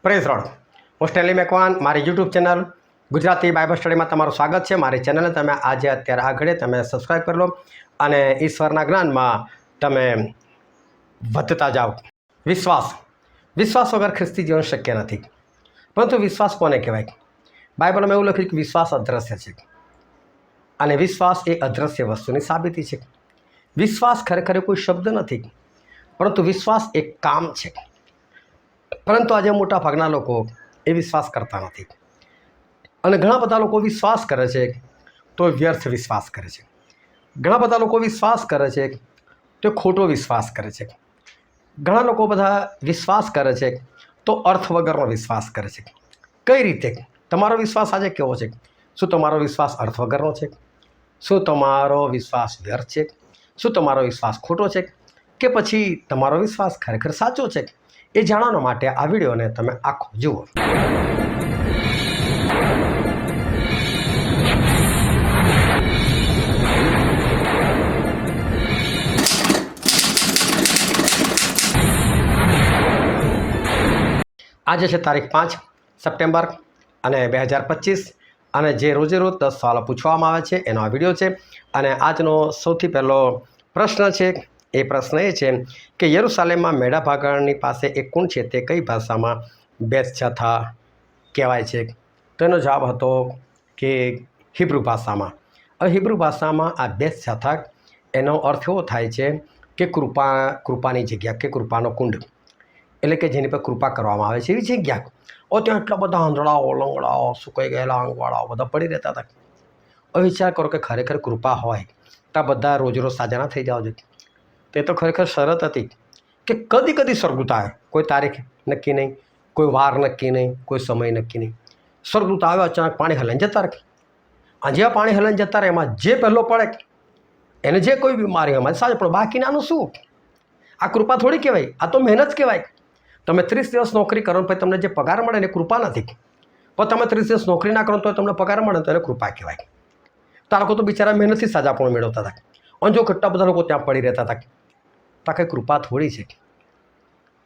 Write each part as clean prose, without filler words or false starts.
Praise road હું Stanley Macwan મારી YouTube channel Gujarati Bible સ્ટડીમાં તમારું સ્વાગત છે। મારી ચેનલને તમે આજે અત્યારે આગળ તમે સબસ્ક્રાઈબ કરી લો અને ઈશ્વરના જ્ઞાનમાં તમે વધતા જાઓ। વિશ્વાસ વગર ખ્રિસ્તી જીવન શક્ય નથી। પરંતુ વિશ્વાસ કોને કહેવાય? બાઇબલમાં એવું લખ્યું કે વિશ્વાસ અદ્રશ્ય છે અને વિશ્વાસ એ અદ્રશ્ય વસ્તુની સાબિતી છે। વિશ્વાસ ખરેખર કોઈ શબ્દ નથી, પરંતુ વિશ્વાસ એક કામ છે। પરંતુ આજે મોટા ભાગના લોકો એ વિશ્વાસ કરતા નથી અને ઘણા બધા લોકો વિશ્વાસ કરે છે તો વ્યર્થ વિશ્વાસ કરે છે। ઘણા બધા લોકો વિશ્વાસ કરે છે તો ખોટો વિશ્વાસ કરે છે। ઘણા લોકો બધા વિશ્વાસ કરે છે તો અર્થ વગરનો વિશ્વાસ કરે છે। કઈ રીતે? તમારો વિશ્વાસ આજે કેવો છે? શું તમારો વિશ્વાસ અર્થ વગરનો છે? શું તમારો વિશ્વાસ વ્યર્થ છે? શું તમારો વિશ્વાસ ખોટો છે કે પછી તમારો વિશ્વાસ ખરેખર સાચો છે? એ જાણવા માટે આ વિડીયોને તમે આખો જુઓ। આજે છે તારીખ 5 સપ્ટેમ્બર અને 2025 અને જે રોજે રોજ 10 સવાલો પૂછવામાં આવે છે એનો આ વિડીયો છે। અને આજનો સૌથી પહેલો પ્રશ્ન છે, એ પ્રશ્ન એ છે કે યરુશાલેમમાં મેઢા ભાગણની પાસે એક કુંડ છે, તે કઈ ભાષામાં બેત્શથા કહેવાય છે? તો એનો જવાબ હતો કે હિબ્રુ ભાષામાં। હવે હિબ્રુ ભાષામાં આ બેત્શથા એનો અર્થ એવો થાય છે કે કૃપાની જગ્યા કે કૃપાનો કુંડ, એટલે કે જેની પર કૃપા કરવામાં આવે છે એવી જગ્યા। ત્યાં એટલા બધા આંધળાઓ, લંગડાઓ, સુકાઈ ગયેલા આંગવાળાઓ બધા પડી રહેતા હતા। હવે વિચાર કરો કે ખરેખર કૃપા હોય તો આ બધા રોજ રોજ સાજા ના થઈ જાવ જોઈએ। તે તો ખરેખર શરત હતી કે કદી સ્વર્ગદૂત આવે, કોઈ તારીખ નક્કી નહીં, કોઈ વાર નક્કી નહીં, કોઈ સમય નક્કી નહીં। સ્વર્ગદૂત આવે, અચાનક પાણી હલાઈને જતા રહે, આ જેવા પાણી હલાઈને જતા રહે એમાં જે પહેલો પડે એને જે કોઈ બીમારી હોય એમાં સાજો પડે, બાકી નાનું શું? આ કૃપા થોડી કહેવાય, આ તો મહેનત કહેવાય। તમે 30 દિવસ નોકરી કરો પછી તમને જે પગાર મળે ને કૃપા નથી, પણ તમે 30 દિવસ નોકરી ના કરો તો તમને પગાર મળે તો એને કૃપા કહેવાય। તો આ લોકો તો બિચારા મહેનતથી સાજાપણું મેળવતા હતા અને જો કેટલા બધા લોકો ત્યાં પડી રહેતા હતા, તો કંઈ કૃપા થોડી છે?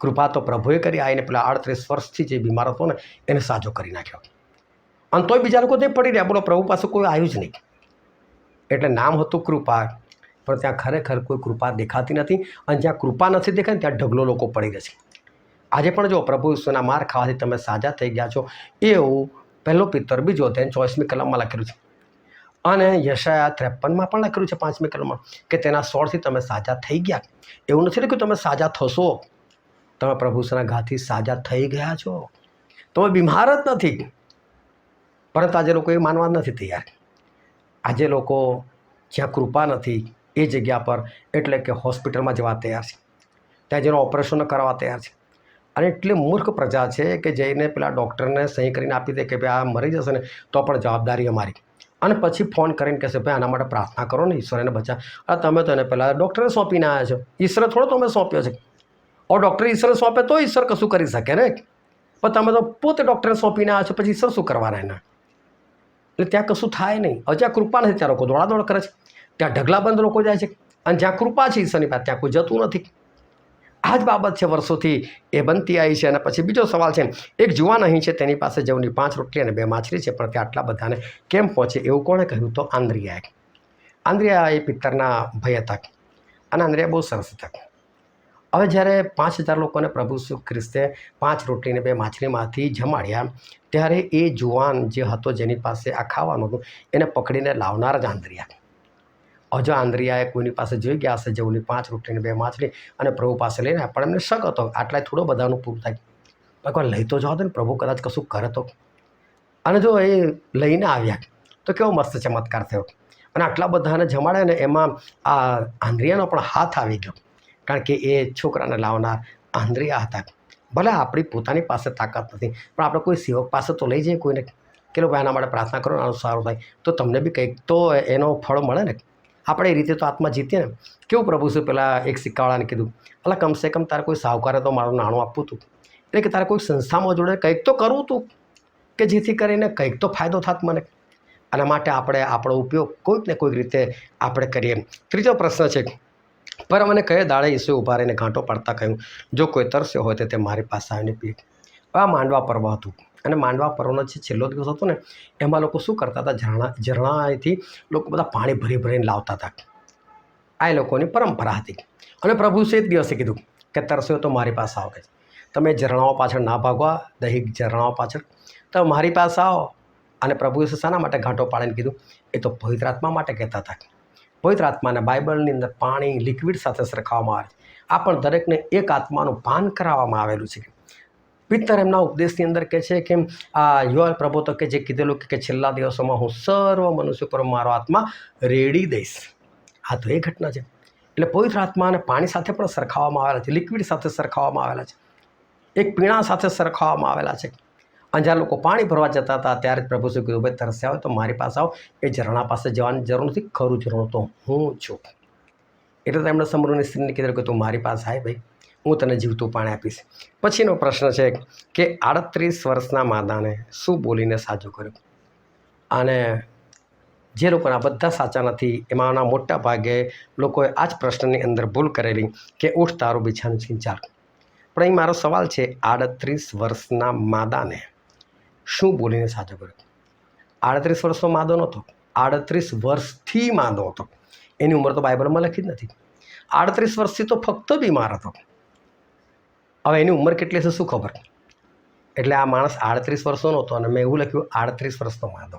કૃપા તો પ્રભુએ કરી, આવીને પેલા 38 વર્ષથી જે બીમાર હતો ને એને સાજો કરી નાખ્યો અને તોય બીજા લોકો તે પડી રહ્યા। બોલો, પ્રભુ પાસે કોઈ આવ્યું જ નહીં, એટલે નામ હતું કૃપા, પણ ત્યાં ખરેખર કોઈ કૃપા દેખાતી નથી અને જ્યાં કૃપા નથી દેખાય ને ત્યાં ઢગલો લોકો પડી રહે છે। આજે પણ જો પ્રભુ ઈશ્વરના માર ખાવાથી તમે સાજા થઈ ગયા છો એવું પહેલો પિત્તર 2 અધ્યાય 24મી કલમમાં લખેલું છે અને યશાયા 53માં પણ લખેલું છે 5મી કલમમાં કે તેના સોળથી તમે સાજા થઈ ગયા। એવું નથી કે તમે સાજા થશો, તમે પ્રભુ ઈશ્વરના ઘાથી સાજા થઈ ગયા છો, તમે બીમાર જ નથી। પરંતુ આજે લોકો એ માનવા નથી તૈયાર। આજે લોકો જ્યાં કૃપા નથી એ જગ્યા પર એટલે કે હોસ્પિટલમાં જવા તૈયાર છે, ત્યાં જેનો ઓપરેશન કરાવવા તૈયાર છે અને એટલી મૂર્ખ પ્રજા છે કે જઈને પેલા ડૉક્ટરને સહી કરીને આપી દે કે ભાઈ આ મરી જશે ને તો પણ જવાબદારી અમારી, અને પછી ફોન કરીને કહેશે ભાઈ આના માટે પ્રાર્થના કરો ને, ઈશ્વર એને બચા। તમે તો એને પહેલાં ડૉક્ટરે સોંપીને આવ્યા છો, ઈશ્વરે થોડો તમે સોંપ્યો છે। ડૉક્ટર ઈશ્વરે સોંપે તો ઈશ્વર કશું કરી શકે ને, પણ તમે તો પોતે ડૉક્ટરને સોંપીને આવ્યા છો, પછી ઈશ્વર શું કરવાના એના? એટલે ત્યાં કશું થાય નહીં। હવે જ્યાં કૃપા નથી ત્યાં લોકો દોડાદોડ કરે છે, ત્યાં ઢગલાબંધ લોકો જાય છે અને જ્યાં કૃપા છે ઈશ્વરની પાસે ત્યાં કોઈ જતું નથી। આ જ બાબત છે, વર્ષોથી એ બનતી આવી છે। અને પછી બીજો સવાલ છે, એક જુવાન અહીં છે, તેની પાસે જવની 5 રોટલી અને 2 માછલી છે, પણ તે આટલા બધાને કેમ પહોંચે એવું કોણે કહ્યું? તો આંદ્રિયા એ પિત્તરના ભાઈ હતા અને આંદ્રિયા બહુ સરસ હતા। હવે જ્યારે 5000 લોકોને પ્રભુ ખ્રિસ્તે 5 રોટલી અને 2 માછલીમાંથી જમાડ્યા, ત્યારે એ જુવાન જે હતો જેની પાસે આ ખાવાનું હતું એને પકડીને લાવનાર જ આંદ્રિયા। હજુ આંદ્રિયાએ કોઈની પાસે જોઈ ગયા હશે જવની 5 રોટલી અને 2 માછલી અને પ્રભુ પાસે લઈને, પણ એમને શક હતો આટલા થોડો બધાનું પૂરું થાય, ભગવાન લઈ તો જાઓ ને, પ્રભુ કદાચ કશું કરે તો। અને જો એ લઈને આવ્યા તો કેવો મસ્ત ચમત્કાર થયો અને આટલા બધાને જમાડ્યા ને એમાં આ આંદ્રિયાનો પણ હાથ આવી ગયો, કારણ કે એ છોકરાને લાવનાર આંદ્રિયા હતા। ભલે આપણી પોતાની પાસે તાકાત નથી, પણ આપણે કોઈ સેવક પાસે તો લઈ જઈએ કોઈને કે ભાઈ આના માટે પ્રાર્થના કરો, આનું સારું થાય તો તમને બી કંઈક તો એનો ફળ મળે ને। આપણે એ રીતે તો આત્મા જીતીએ ને। કેવું પ્રભુ શું પેલા એક સિક્કાવાળાને કીધું, અલા કમસે કમ તારે કોઈ સાહુકારે તો મારું નાણું આપવું હતું, એટલે કે તારે કોઈ સંસ્થામાં જોડે કંઈક તો કરવું હતું કે જેથી કરીને કંઈક તો ફાયદો થાત મને। આના માટે આપણે આપણો ઉપયોગ કોઈક ને કોઈક રીતે આપણે કરીએ। ત્રીજો પ્રશ્ન છે, પર મને કયે દાડે ઈસુએ ઊભા રહીને ઘાંટો પાડતા કહ્યું, જો કોઈ તરસ્યો હોય તો તે મારી પાસે આવીને પીએ। આ માંડવા પર્વ હતું અને માંડવા પર્વનો જે છેલ્લો દિવસ હતો ને, એમાં લોકો શું કરતા હતા, ઝરણાથી લોકો બધા પાણી ભરીને લાવતા હતા. આ એ લોકોની પરંપરા હતી. અને પ્રભુ એ જ દિવસે કીધું કે તરસ્યો તો મારી પાસે આવો, કે તમે ઝરણાઓ પાછળ ના ભાગવા, દૈહિક ઝરણાઓ પાછળ, તો મારી પાસે આવો. અને પ્રભુએ શાના માટે ઘાંટો પાડીને કીધું? એ તો પવિત્ર આત્મા માટે કહેતા હતા. પવિત્ર આત્માને બાઇબલની અંદર પાણી લિક્વિડ સાથે સરખાવવામાં આવે છે. આ પણ દરેકને એક આત્માનું પાન કરાવવામાં આવેલું છે. પિત્તર એમના ઉપદેશની અંદર કહે છે કે આ યુવાલ પ્રભુ તો કે જે કીધેલું કે છેલ્લા દિવસોમાં હું સર્વ મનુષ્ય પર મારો આત્મા રેડી દઈશ. આ તો એ ઘટના છે. એટલે પવિત્ર આત્માને પાણી સાથે પણ સરખાવવામાં આવેલા છે, લિક્વિડ સાથે સરખાવવામાં આવેલા છે, એક પીણા સાથે સરખાવવામાં આવેલા છે. અને જ્યારે લોકો પાણી ભરવા જતા હતા ત્યારે જ પ્રભુ શું કીધું? ભાઈ તરસ્યા હોય તો મારી પાસે આવો. એ ઝરણા પાસે જવાની જરૂર નથી, ખરું ઝરણું તો હું છું. એટલે તેમણે સમૃદ્ધની સ્ત્રીને કીધું કે તું મારી પાસે આય ભાઈ, હું તને જીવતું પાણી આપીશ. પછીનો પ્રશ્ન છે કે 38 વર્ષના માદાને શું બોલીને સાજું કર્યું? અને જે લોકોના બધા સાચા નથી એમાંના મોટા ભાગે લોકોએ આ જ પ્રશ્નની અંદર ભૂલ કરેલી કે ઉઠ તારું બિછાનું છીન ચાલ. પણ અહીં મારો સવાલ છે, 38 વર્ષના માદાને શું બોલીને સાજો કર્યો? 38 વર્ષનો માદો નહોતો, 38 વર્ષથી માદો હતો. એની ઉંમર તો બાઇબલમાં લખી જ નથી. 38 વર્ષથી તો ફક્ત બીમાર હતો. હવે એની ઉંમર કેટલી છે શું ખબર? એટલે આ માણસ 38 વર્ષનો હતો અને મેં એવું લખ્યું 38 વર્ષનો માદો.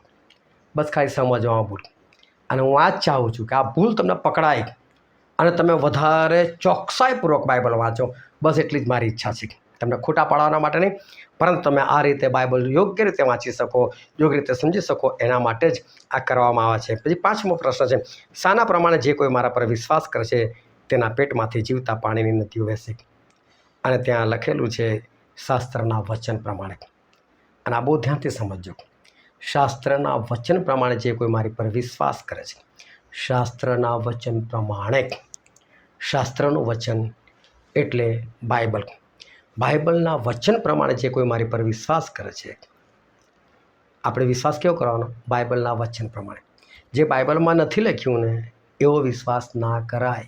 બસ ખાલી સમજવામાં ભૂલ. અને હું આ જ ચાહું છું કે આ ભૂલ તમને પકડાય અને તમે વધારે ચોકસાઈપૂર્વક બાઇબલ વાંચો. બસ એટલી જ મારી ઈચ્છા છે. તમને ખોટા પાડવાના માટે નહીં, પરંતુ તમે આ રીતે બાઇબલ યોગ્ય રીતે વાંચી શકો, યોગ્ય રીતે સમજી શકો, એના માટે જ આ કરવામાં આવે છે. પછી 5મો પ્રશ્ન છે, શાના પ્રમાણે જે કોઈ મારા પર વિશ્વાસ કરે છે તેના પેટમાંથી જીવતા પાણીની નદીઓ વહેશે? અને ત્યાં લખેલું છે શાસ્ત્રના વચન પ્રમાણે. અને આ બહુ ધ્યાનથી સમજજો. શાસ્ત્રના વચન પ્રમાણે જે કોઈ મારી પર વિશ્વાસ કરે છે, શાસ્ત્રના વચન પ્રમાણે. શાસ્ત્રનું વચન એટલે બાઇબલ. બાઇબલના વચન પ્રમાણે જે કોઈ મારી પર વિશ્વાસ કરે છે. આપણે વિશ્વાસ કેવો કરવાનો? બાઇબલના વચન પ્રમાણે. જે બાઇબલમાં નથી લખ્યું ને એવો વિશ્વાસ ના કરાય.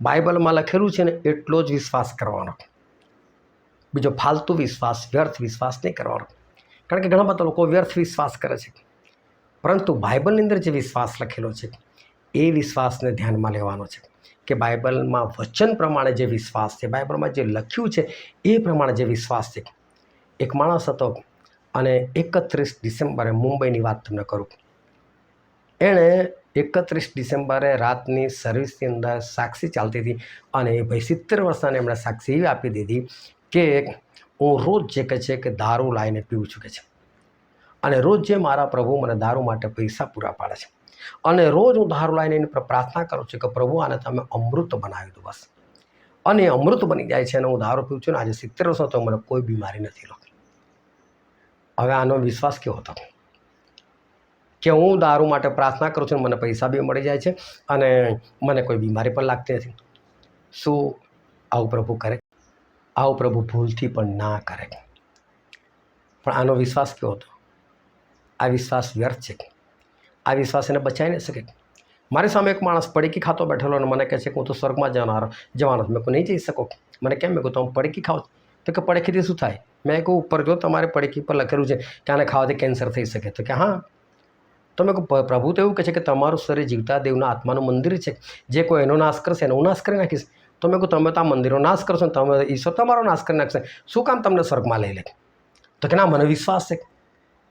બાઇબલમાં લખેલું છે ને એટલો જ વિશ્વાસ કરવાનો. બીજો ફાલતુ વિશ્વાસ, વ્યર્થ વિશ્વાસ નહીં કરવાનો. કારણ કે ઘણા બધા લોકો વ્યર્થ વિશ્વાસ કરે છે. પરંતુ બાઇબલની અંદર જે વિશ્વાસ લખેલો છે એ વિશ્વાસને ધ્યાનમાં લેવાનો છે કે બાઇબલમાં વચન પ્રમાણે જે વિશ્વાસ છે, બાઇબલમાં જે લખ્યું છે એ પ્રમાણે જે વિશ્વાસ છે. એક માણસ હતો અને 31 ડિસેમ્બરે મુંબઈની વાત તમને કરું. એણે 31 ડિસેમ્બરે રાતની સર્વિસની અંદર સાક્ષી ચાલતી હતી અને એ ભાઈ 70 વર્ષના એમણે સાક્ષી એવી આપી દીધી કે હું રોજ જે કહે છે કે દારૂ લાવીને પીવું છું કે છે, અને રોજ જે મારા પ્રભુ મને દારૂ માટે પૈસા પૂરા પાડે છે, અને રોજ હું દારૂ લાવીને એની પર પ્રાર્થના કરું છું કે પ્રભુ આને તમે અમૃત બનાવી દો બસ. અને અમૃત બની જાય છે અને હું દારૂ પીવું છું ને આજે 70 વર્ષનો તો મને કોઈ બીમારી નથી લાગતી. હવે આનો વિશ્વાસ કેવો હતો કે હું દારૂ માટે પ્રાર્થના કરું છું, મને પૈસા બી મળી જાય છે અને મને કોઈ બીમારી પણ લાગતી નથી. શું આવું પ્રભુ કરે? આવું પ્રભુ ભૂલથી પણ ના કરે. પણ આનો વિશ્વાસ કેવો હતો? આ વિશ્વાસ વ્યર્થ છે. આ વિશ્વાસ એને બચાવી નહીં શકે. મારી સામે એક માણસ પડીકી ખાતો બેઠેલો અને મને કહે છે કે હું તો સ્વર્ગમાં જવાનો છું. મેં કહું નહીં જઈ શકો. મને કેમ? મેં કહું તમે પડીકી ખાઓ તો કે પડીકીથી શું થાય? મેં કહું ઉપર જો તમારે પડીકી પર લખેલું છે કે આને ખાવાથી કેન્સર થઈ શકે. તો કે હા. તો મેં કહું પ્રભુ તો એવું કહે છે કે તમારું શરીર જીવતા દેવના આત્માનું મંદિર છે, જે કોઈ એનો નાશ કરશે એનો હું નાશ કરી નાખીશ. તો મેં કહું તમે તો આ મંદિરનો નાશ કરશો ને તમે ઈશ્વર તમારો નાશ કરી નાખશે, શું કામ તમને સ્વર્ગમાં લઈ લે? તો કે ના, મને વિશ્વાસ છે.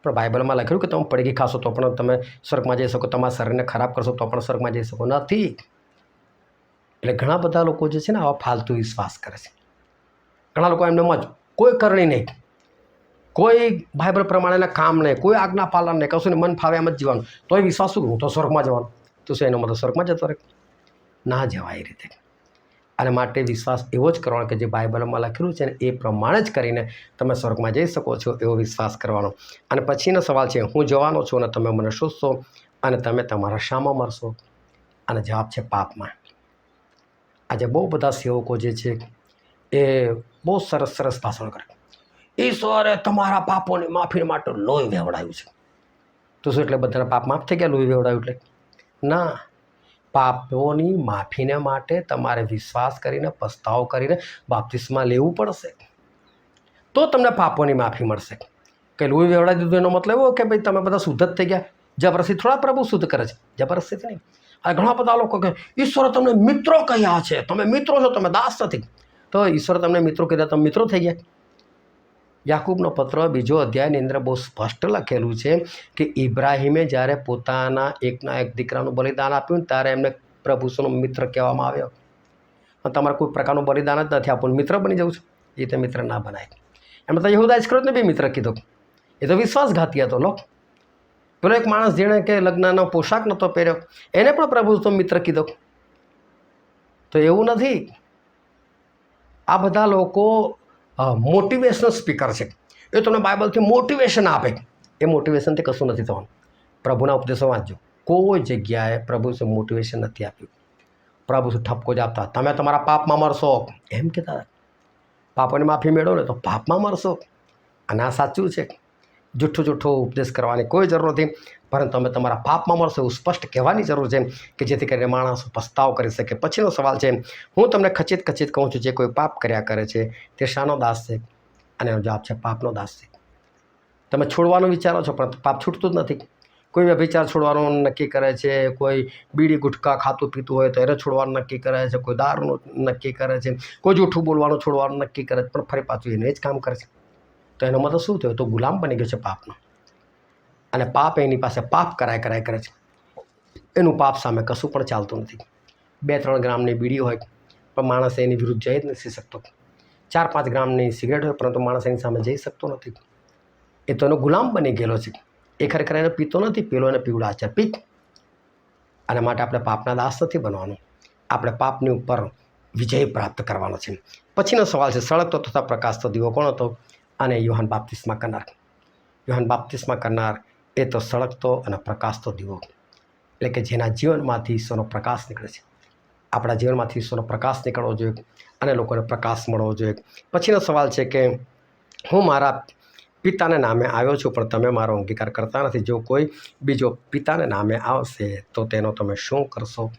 પણ બાઇબલમાં લખ્યું કે તમે પડીકી ખાશો તો પણ તમે સ્વર્ગમાં જઈ શકો, તમારા શરીરને ખરાબ કરશો તો પણ સ્વર્ગમાં જઈ શકો નથી. એટલે ઘણા બધા લોકો જે છે ને આવા ફાલતુ વિશ્વાસ કરે છે. ઘણા લોકો એમને જ કોઈ કરણી નહીં, કોઈ બાઇબલ પ્રમાણેના કામ નહીં, કોઈ આજ્ઞા પાલન નહીં, કશું નહીં, મન ફાવે એમ જ જીવવાનું. તોય વિશ્વાસ શું? હું તો સ્વર્ગમાં જવાનું. તો શું એનો મતલબ સ્વર્ગમાં જતો રહે? ના જવાય એ રીતે. અને માટે વિશ્વાસ એવો જ કરવાનો કે જે બાઇબલમાં લખેલું છે ને એ પ્રમાણે જ કરીને તમે સ્વર્ગમાં જઈ શકો છો, એવો વિશ્વાસ કરવાનો. અને પછીનો સવાલ છે, હું જવાનો છું અને તમે મને શોધશો અને તમે તમારા શામાં મરશો? અને જવાબ છે પાપમાં. આજે બહુ બધા સેવકો જે છે એ બહુ સરસ સરસ ભાષણ કરે. ઈશ્વરે તમારા પાપોની માફી માટે લોહી વેવડાવ્યું છે. તો શું એટલે બધાના પાપ માફ થઈ ગયા લોહી વેવડાવ્યું એટલે? ના. પાપોની માફીને માટે તમારે વિશ્વાસ કરીને, પસ્તાવો કરીને બાપ્તિસ્મા લેવું પડશે. તો તમને પાપોની માફી મળશે. કે લોહી વેવડાવી દીધું એનો મતલબ એવો કે ભાઈ તમે બધા શુદ્ધ જ થઈ ગયા. જબરદસ્તી થોડા પ્રભુ શુદ્ધ કરે છે, જબરદસ્તી નહીં. આ ઘણા બધા લોકો કે ઈશ્વરે તમને મિત્રો કહ્યા છે, તમે મિત્રો છો, તમે દાસ નથી. તો ઈશ્વરે તમને મિત્રો કીધા, તમે મિત્રો થઈ ગયા. યાકૂબનો પત્ર 2 અધ્યાયની અંદર બહુ સ્પષ્ટ લખેલું છે કે ઇબ્રાહિમે જ્યારે પોતાના એકના એક દીકરાનું બલિદાન આપ્યું ત્યારે એમને પ્રભુનો મિત્ર કહેવામાં આવ્યો. પણ તમારે કોઈ પ્રકારનું બલિદાન જ નથી આપવું, મિત્ર બની જવું છે, એ તે મિત્ર ના બનાય. એમાં તો યહૂદા ઇસ્કરિયોતને બી મિત્ર કીધો. એ તો વિશ્વાસઘાતી હતો. લો પેલો એક માણસ જેણે કે લગ્નનો પોશાક નહોતો પહેર્યો, એને પણ પ્રભુ તો મિત્ર કીધો. તો એવું નથી. આ બધા લોકો મોટિવેશનલ સ્પીકર છે. એ તમને બાઇબલથી મોટિવેશન આપે. એ મોટિવેશનથી કશું નથી થવાનું. પ્રભુના ઉપદેશો વાંચજો. કોઈ જગ્યાએ પ્રભુ મોટિવેશન નથી આપ્યું. પ્રભુ ઠપકો જ આપતા, તમે તમારા પાપમાં મરશો એમ કહેતા. પાપોની માફી મેળવો ને તો પાપમાં મરશો. અને આ સાચું છે. જૂઠો ઉપદેશ કરવાની કોઈ જરૂર નથી, પરંતુ તમે તમારા પાપમાં મળશો એવું સ્પષ્ટ કહેવાની જરૂર છે કે જેથી કરીને માણસો પસ્તાવ કરી શકે. પછીનો સવાલ છે, હું તમને ખચિત કહું છું, જે કોઈ પાપ કર્યા કરે છે તે શાનો દાસ છે? અને એનો જવાબ છે પાપનો દાસ છે. તમે છોડવાનું વિચારો છો પણ પાપ છૂટતું જ નથી. કોઈ વ્યભિચાર છોડવાનું નક્કી કરે છે, કોઈ બીડી ગુટકા ખાતું પીતું હોય તો એને છોડવાનું નક્કી કરે છે, કોઈ દારૂનું નક્કી કરે છે, કોઈ જૂઠું બોલવાનું છોડવાનું નક્કી કરે છે, પણ ફરી પાછું એને જ કામ કરે છે. તો એનો મતલબ શું થયો? તો ગુલામ બની ગયો છે પાપનો. અને પાપ એની પાસે પાપ કરાય કરે છે. એનું પાપ સામે કશું પણ ચાલતું નથી. 2-3 ગ્રામની બીડી હોય પણ માણસ એની વિરુદ્ધ જઈ જ નથી શકતો. 4-5 ગ્રામની સિગરેટ હોય પરંતુ માણસ એની સામે જઈ શકતો નથી. એ તો એનો ગુલામ બની ગયેલો છે. એ ખરેખર એને પીતો નથી, પેલો એને પીવડા છે પીક. અને માટે આપણે પાપના દાસ નથી બનવાનું. આપણે પાપની ઉપર વિજય પ્રાપ્ત કરવાનો છે. પછીનો સવાલ છે, સળગતો તથા પ્રકાશતો દીવો કોણ હતો? અને યોહાન બાપ્તિસ્મા કરનાર. યોહાન બાપ્તિસ્મા કરનાર એ તો સળગતો અને પ્રકાશતો દીવો, એટલે કે જેના જીવનમાંથી ઈશ્વરનો પ્રકાશ નીકળે છે. આપણા જીવનમાંથી ઈશ્વરનો પ્રકાશ નીકળવો જોઈએ અને લોકોને પ્રકાશ મળવો જોઈએ. પછીનો સવાલ છે કે હું મારા પિતાને નામે આવ્યો છું પણ તમે મારો અંગીકાર કરતા નથી. જો કોઈ બીજો પિતાને નામે આવશે તો તેનો તમે શું કરશો?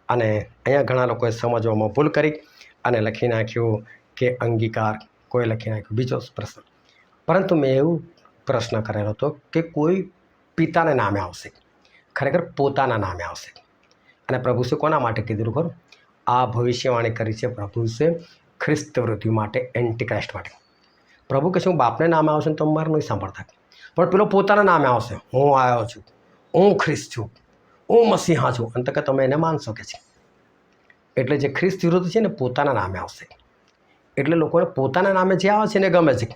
અને અહીંયા ઘણા લોકોએ સમજવામાં ભૂલ કરી અને લખી નાખ્યું કે અંગીકાર, કોઈ લખી નાખ્યું બીજો પ્રશ્ન. પરંતુ મેં એવું પ્રશ્ન કરેલો હતો કે કોઈ પિતાને નામે આવશે, ખરેખર પોતાના નામે આવશે. અને પ્રભુએ કોના માટે કીધું ખરું? આ ભવિષ્યવાણી કરી છે પ્રભુએ ખ્રિસ્ત વૃદ્ધિ માટે, એન્ટીક્રાઇસ્ટ માટે. પ્રભુ કહે છે હું બાપને નામે આવશે ને તો મારે નહીં સાંભળતા, પણ પેલો પોતાના નામે આવશે, હું આવ્યો છું, હું ખ્રિસ્ત છું, હું મસીહા છું, અને તો કે તમે એને માનશો કે છે. એટલે જે ખ્રિસ્ત વિરુદ્ધ છે ને પોતાના નામે આવશે. એટલે લોકોને પોતાના નામે જે આવે છે એને ગમે છે,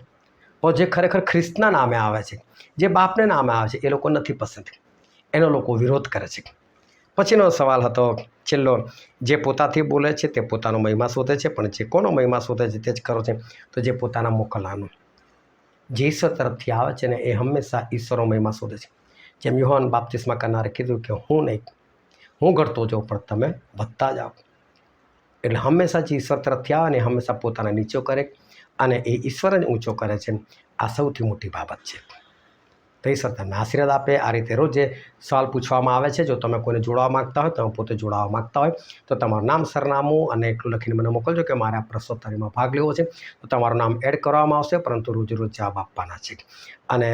પણ જે ખરેખર ખ્રિસ્તના નામે આવે છે, જે બાપને નામે આવે છે, એ લોકો નથી પસંદ. એનો લોકો વિરોધ કરે છે. પછીનો સવાલ હતો છેલ્લો, જે પોતાથી બોલે છે તે પોતાનો મહિમા શોધે છે, પણ જે કોનો મહિમા શોધે છે તે જ કરો છે. તો જે પોતાના મોકલવાનું, જે ઈશ્વર તરફથી આવે છે ને એ હંમેશા ઈશ્વરનો મહિમા શોધે છે. જેમ યોહાન બાપ્તિસ્મા કરનારે કીધું કે હું નહીં, હું ઘટતો જાઉં પણ તમે વધતા જાઓ. એટલે હંમેશા જે ઈશ્વર તરફથી આવે ને હંમેશા પોતાને નીચો કરે અને એ ઈશ્વર જ ઊંચો કરે છે. આ સૌથી મોટી બાબત છે. તો ઈશ્વર તમને આશીર્વાદ આપે. આ રીતે રોજ જે સવાલ પૂછવામાં આવે છે, જો તમે કોઈને જોડાવા માગતા હોય, તમે પોતે જોડાવા માગતા હોય તો તમારું નામ, સરનામું અને એટલું લખીને મને મોકલજો કે મારે આ પ્રશ્નોત્તરીમાં ભાગ લેવો છે. તો તમારું નામ એડ કરવામાં આવશે, પરંતુ રોજ જવાબ આપવાના છે. અને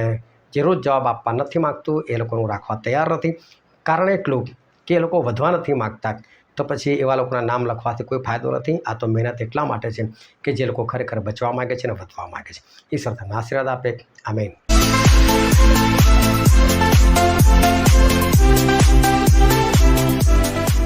જે રોજ જવાબ આપવા નથી માગતું એ લોકોનું રાખવા તૈયાર નથી. કારણ એટલું કે એ લોકો વધવા નથી માગતા. તો પછી એવા લોકોના નામ લખવાથી કોઈ ફાયદો નથી. આ તો મહેનત એટલા માટે છે કે જે લોકો ખરેખર બચવા માગે છે ને વધવા માગે છે. ઈશ્વર તમને આશીર્વાદ આપે. આમેન.